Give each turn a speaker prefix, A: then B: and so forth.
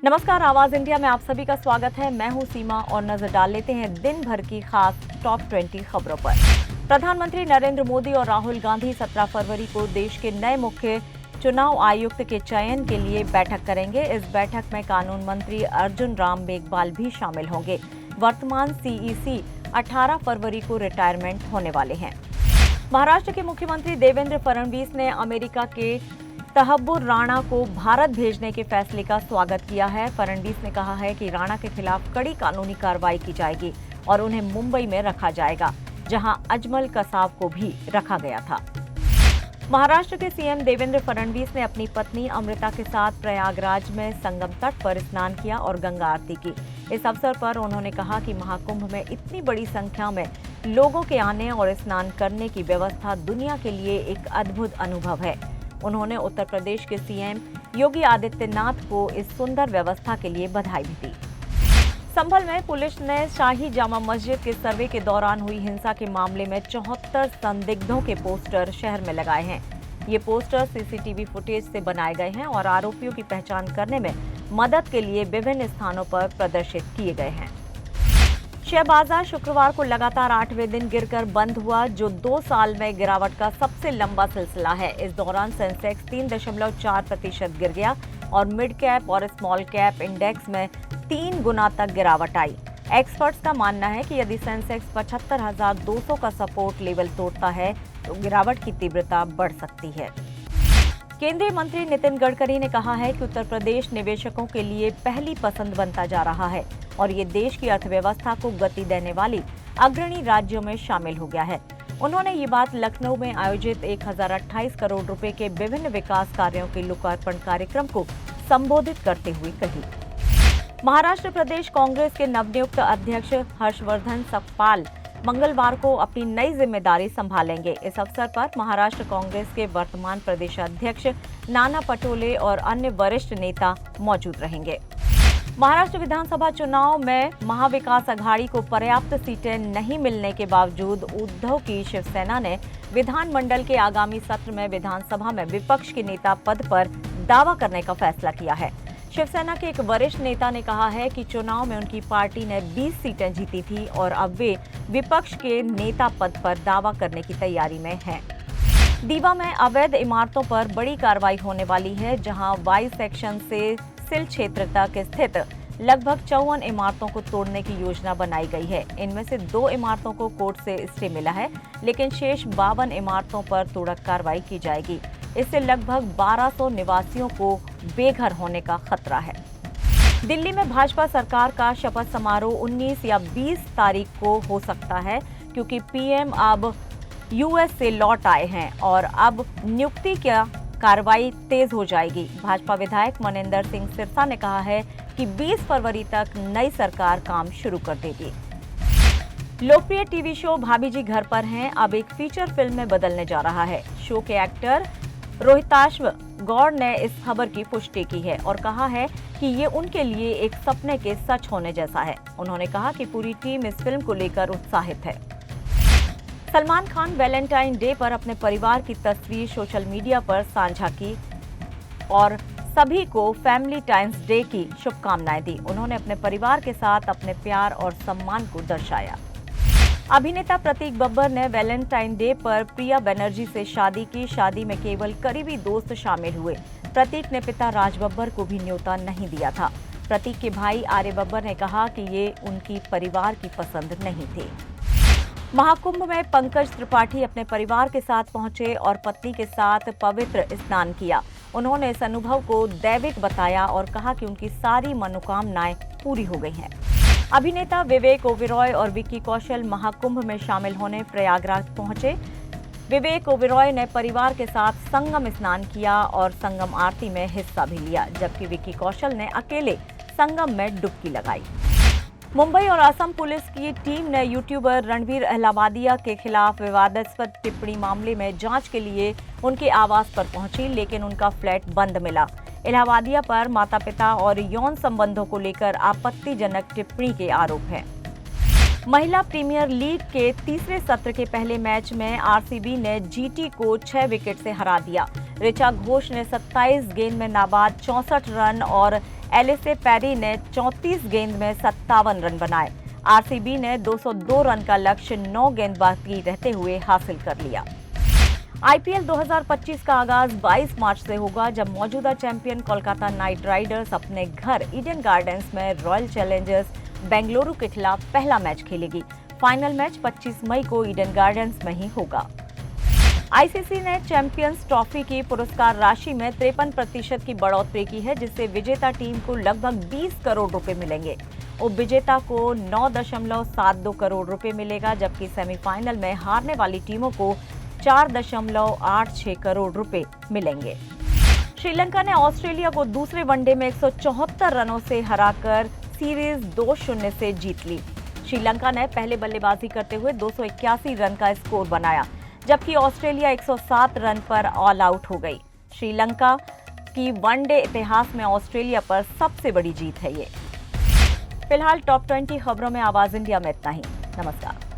A: नमस्कार, आवाज इंडिया में आप सभी का स्वागत है। मैं हूं सीमा और नजर डाल लेते हैं दिन भर की खास टॉप 20 खबरों पर। प्रधानमंत्री नरेंद्र मोदी और राहुल गांधी 17 फरवरी को देश के नए मुख्य चुनाव आयुक्त के चयन के लिए बैठक करेंगे। इस बैठक में कानून मंत्री अर्जुन राम मेघवाल भी शामिल होंगे। वर्तमान सीईसी 18 फरवरी को रिटायरमेंट होने वाले हैं। महाराष्ट्र के मुख्यमंत्री देवेंद्र फडणवीस ने अमेरिका के तहब्बुर राणा को भारत भेजने के फैसले का स्वागत किया है। फडणवीस ने कहा है कि राणा के खिलाफ कड़ी कानूनी कार्रवाई की जाएगी और उन्हें मुंबई में रखा जाएगा, जहां अजमल कसाब को भी रखा गया था। महाराष्ट्र के सीएम देवेंद्र फडणवीस ने अपनी पत्नी अमृता के साथ प्रयागराज में संगम तट पर स्नान किया और गंगा आरती की। इस अवसर पर उन्होंने कहा कि महाकुंभ में इतनी बड़ी संख्या में लोगों के आने और स्नान करने की व्यवस्था दुनिया के लिए एक अद्भुत अनुभव है। उन्होंने उत्तर प्रदेश के सीएम योगी आदित्यनाथ को इस सुंदर व्यवस्था के लिए बधाई भी दी। संभल में पुलिस ने शाही जामा मस्जिद के सर्वे के दौरान हुई हिंसा के मामले में 74 संदिग्धों के पोस्टर शहर में लगाए हैं। ये पोस्टर सीसीटीवी फुटेज से बनाए गए हैं और आरोपियों की पहचान करने में मदद के लिए विभिन्न स्थानों पर प्रदर्शित किए गए हैं। शेयर बाजार शुक्रवार को लगातार 8वें दिन गिरकर बंद हुआ, जो 2 साल में गिरावट का सबसे लंबा सिलसिला है। इस दौरान सेंसेक्स 3.4% गिर गया और मिड कैप और स्मॉल कैप इंडेक्स में 3 गुना तक गिरावट आई। एक्सपर्ट्स का मानना है कि यदि सेंसेक्स 75,200 का सपोर्ट लेवल तोड़ता है तो गिरावट की तीव्रता बढ़ सकती है। केंद्रीय मंत्री नितिन गडकरी ने कहा है कि उत्तर प्रदेश निवेशकों के लिए पहली पसंद बनता जा रहा है और ये देश की अर्थव्यवस्था को गति देने वाली अग्रणी राज्यों में शामिल हो गया है। उन्होंने ये बात लखनऊ में आयोजित 1028 करोड़ रुपए के विभिन्न विकास कार्यों के लोकार्पण कार्यक्रम को संबोधित करते हुए कही। महाराष्ट्र प्रदेश कांग्रेस के नवनियुक्त अध्यक्ष हर्षवर्धन सपकाल मंगलवार को अपनी नई जिम्मेदारी संभालेंगे। इस अवसर पर महाराष्ट्र कांग्रेस के वर्तमान प्रदेशाध्यक्ष नाना पटोले और अन्य वरिष्ठ नेता मौजूद रहेंगे। महाराष्ट्र विधानसभा चुनाव में महाविकास अघाड़ी को पर्याप्त सीटें नहीं मिलने के बावजूद उद्धव की शिवसेना ने विधानमंडल के आगामी सत्र में विधानसभा में विपक्ष के नेता पद पर दावा करने का फैसला किया है। शिवसेना के एक वरिष्ठ नेता ने कहा है कि चुनाव में उनकी पार्टी ने 20 सीटें जीती थी और अब वे विपक्ष के नेता पद पर दावा करने की तैयारी में हैं। दीवा में अवैध इमारतों पर बड़ी कार्रवाई होने वाली है, जहां वाई सेक्शन से सिल क्षेत्र तक स्थित लगभग 54 इमारतों को तोड़ने की योजना बनाई गई है। इनमें से 2 इमारतों को कोर्ट से स्टे मिला है, लेकिन शेष 52 इमारतों पर तोड़क कार्रवाई की जाएगी। इससे लगभग 1200 निवासियों को बेघर होने का खतरा है। दिल्ली में भाजपा सरकार का शपथ समारोह 19 या 20 तारीख को हो सकता है, क्योंकि पीएम अब यूएस से लौट आए हैं और अब नियुक्ति का कार्रवाई तेज हो जाएगी। भाजपा विधायक मनिंदर सिंह सिरसा ने कहा है कि 20 फरवरी तक नई सरकार काम शुरू कर देगी। लोकप्रिय टीवी शो भाभी जी घर पर हैं अब एक फीचर फिल्म में बदलने जा रहा है। शो के एक्टर रोहिताश्व गौड़ ने इस खबर की पुष्टि की है और कहा है कि ये उनके लिए एक सपने के सच होने जैसा है। उन्होंने कहा कि पूरी टीम इस फिल्म को लेकर उत्साहित है। सलमान खान वैलेंटाइन डे पर अपने परिवार की तस्वीर सोशल मीडिया पर साझा की और सभी को फैमिली टाइम्स डे की शुभकामनाएं दी। उन्होंने अपने परिवार के साथ अपने प्यार और सम्मान को दर्शाया। अभिनेता प्रतीक बब्बर ने वैलेंटाइन डे पर प्रिया बनर्जी से शादी की। शादी में केवल करीबी दोस्त शामिल हुए। प्रतीक ने पिता राज बब्बर को भी न्योता नहीं दिया था। प्रतीक के भाई आर्य बब्बर ने कहा कि ये उनकी परिवार की पसंद नहीं थी। महाकुंभ में पंकज त्रिपाठी अपने परिवार के साथ पहुंचे और पत्नी के साथ पवित्र स्नान किया। उन्होंने इस अनुभव को दैविक बताया और कहा कि उनकी सारी मनोकामनाएं पूरी हो गई हैं। अभिनेता विवेक ओबेरॉय और विक्की कौशल महाकुंभ में शामिल होने प्रयागराज पहुंचे। विवेक ओबेरॉय ने परिवार के साथ संगम स्नान किया और संगम आरती में हिस्सा भी लिया, जबकि विक्की कौशल ने अकेले संगम में डुबकी लगाई। मुंबई और असम पुलिस की टीम ने यूट्यूबर रणवीर अहलावालिया के खिलाफ विवादास्पद टिप्पणी मामले में जांच के लिए उनके आवास पर पहुंची, लेकिन उनका फ्लैट बंद मिला। अहलावालिया पर माता-पिता और यौन संबंधों को लेकर आपत्तिजनक टिप्पणी के आरोप हैं। महिला प्रीमियर लीग के तीसरे सत्र के पहले मैच में आरसीबी ने जीटी को 6 विकेट से हरा दिया। ऋचा घोष ने 27 गेंद में नाबाद 64 रन और एलिसे पेरी ने 34 गेंद में 57 रन बनाए। आरसीबी ने 202 रन का लक्ष्य 9 गेंद बाकी रहते हुए हासिल कर लिया। आईपीएल 2025 का आगाज 22 मार्च से होगा, जब मौजूदा चैंपियन कोलकाता नाइट राइडर्स अपने घर ईडन गार्डन्स में रॉयल चैलेंजर्स बेंगलुरु के खिलाफ पहला मैच खेलेगी। फाइनल मैच 25 मई को ईडन गार्डन्स में ही होगा। आईसीसी ने चैंपियंस ट्रॉफी की पुरस्कार राशि में 53% की बढ़ोतरी की है, जिससे विजेता टीम को लगभग 20 करोड़ रुपए मिलेंगे। उपविजेता को 9.72 करोड़ रुपए मिलेगा, जबकि सेमीफाइनल में हारने वाली टीमों को 4.86 करोड़ रुपए मिलेंगे। श्रीलंका ने ऑस्ट्रेलिया को दूसरे वनडे में 174 रनों से हराकर सीरीज 2-0 से जीत ली। श्रीलंका ने पहले बल्लेबाजी करते हुए 281 रन का स्कोर बनाया, जबकि ऑस्ट्रेलिया 107 रन पर ऑल आउट हो गई। श्रीलंका की वनडे इतिहास में ऑस्ट्रेलिया पर सबसे बड़ी जीत है ये। फिलहाल टॉप 20 खबरों में आवाज इंडिया में इतना ही। नमस्कार।